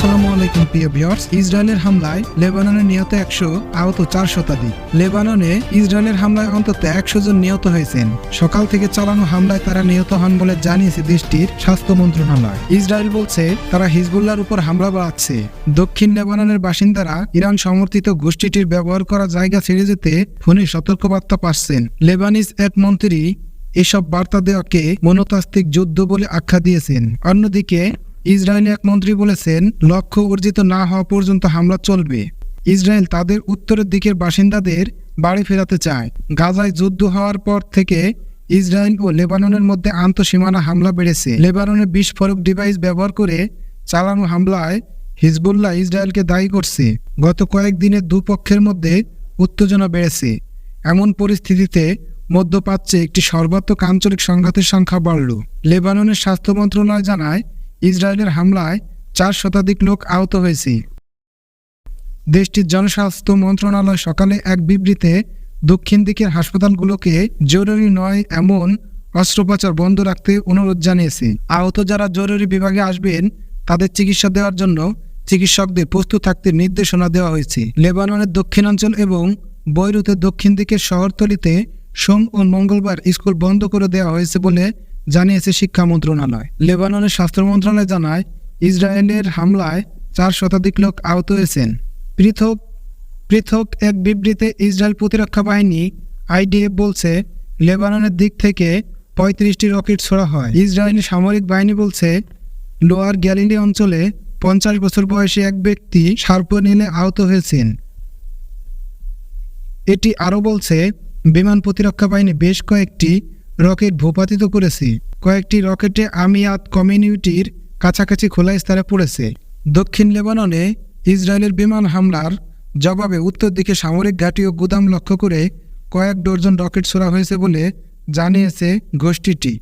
আসসালামু আলাইকুম প্রিয় ভিউয়ার্স। ইসরায়েলের হামলায় লেবাননে নিহত 100, আহত 4 শতাধিক। লেবাননে ইসরায়েলের হামলায় অন্তত 100 জন নিহত হয়েছেন। সকাল থেকে চালানো হামলায় তারা নিহত হন বলে জানিয়েছে দেশটির স্বাস্থ্য মন্ত্রণালয়। ইসরায়েল বলছে তারা হিজবুল্লাহর উপর হামলা বাড়াচ্ছে। দক্ষিণ লেবাননের বাসিন্দারা ইরান সমর্থিত গোষ্ঠীটির ব্যবহার করা জায়গা ছেড়ে যেতে ফোনে সতর্কবার্তা পাচ্ছেন। লেবানিজ এক মন্ত্রী এসব বার্তা দেওয়াকে মনস্তাত্ত্বিক যুদ্ধ বলে আখ্যা দিয়েছেন। অন্যদিকে ইসরায়েলি এক মন্ত্রী বলেছেন, লক্ষ্য অর্জিত না হওয়া পর্যন্ত হামলা চলবে। ইসরায়েল তাদের উত্তরের দিকের বাসিন্দাদের বাড়ি ফেরাতে চায়। গাজায় যুদ্ধ হওয়ার পর থেকে ইসরায়েল ও লেবাননের মধ্যে আন্তঃসীমানা হামলা বেড়েছে। লেবাননের বিস্ফোরক ডিভাইস ব্যবহার করে চালানো হামলায় হিজবুল্লাহ ইসরায়েলকে দায়ী করছে। গত কয়েকদিনে দুপক্ষের মধ্যে উত্তেজনা বেড়েছে। এমন পরিস্থিতিতে মধ্যপ্রাচ্যে একটি সর্বাত্মক আঞ্চলিক সংঘাতের সংখ্যা বাড়ল। লেবাননের স্বাস্থ্য মন্ত্রণালয় জানায়, ইসরায়েলের হামলায় 4 শতাধিক লোক আহত হয়েছে। দেশটির জনস্বাস্থ্য মন্ত্রণালয় সকালে এক বিবৃতিতে দক্ষিণ দিকের হাসপাতালগুলোকে জরুরি নয় এমন অস্ত্রোপচার বন্ধ রাখতে অনুরোধ জানিয়েছে। আহত যারা জরুরি বিভাগে আসবেন তাদের চিকিৎসা দেওয়ার জন্য চিকিৎসকদের প্রস্তুত থাকতে নির্দেশনা দেওয়া হয়েছে। লেবাননের দক্ষিণাঞ্চল এবং বৈরুতের দক্ষিণ দিকের শহরতলিতে সোম ও মঙ্গলবার স্কুল বন্ধ করে দেওয়া হয়েছে বলে জানিয়েছে শিক্ষা মন্ত্রণালয়। লেবাননের স্বাস্থ্য মন্ত্রণালয় জানায়, ইসরায়েলের হামলায় 4 শতাধিক লোক আহত হয়েছেন। পৃথক এক বিবৃতিতে ইসরায়েল প্রতিরক্ষা বাহিনী আইডিএফ বলছে, লেবাননের দিক থেকে 35টি রকেট ছোড়া হয়। ইসরায়েলি সামরিক বাহিনী বলছে, লোয়ার গ্যালিলি অঞ্চলে 50 বছর বয়সী এক ব্যক্তি সার্পনিলে আহত হয়েছেন। এটি আরও বলছে, বিমান প্রতিরক্ষা বাহিনী বেশ কয়েকটি রকেট ভূপাতিত করেছে। কয়েকটি রকেটে আমিয়াত কমিউনিটির কাছাকাছি খোলা স্তরে পড়েছে। দক্ষিণ লেবাননে ইসরায়েলের বিমান হামলার জবাবে উত্তর দিকে সামরিক ঘাঁটি ও গুদাম লক্ষ্য করে কয়েক ডজন রকেট ছোড়া হয়েছে বলে জানিয়েছে গোষ্ঠীটি।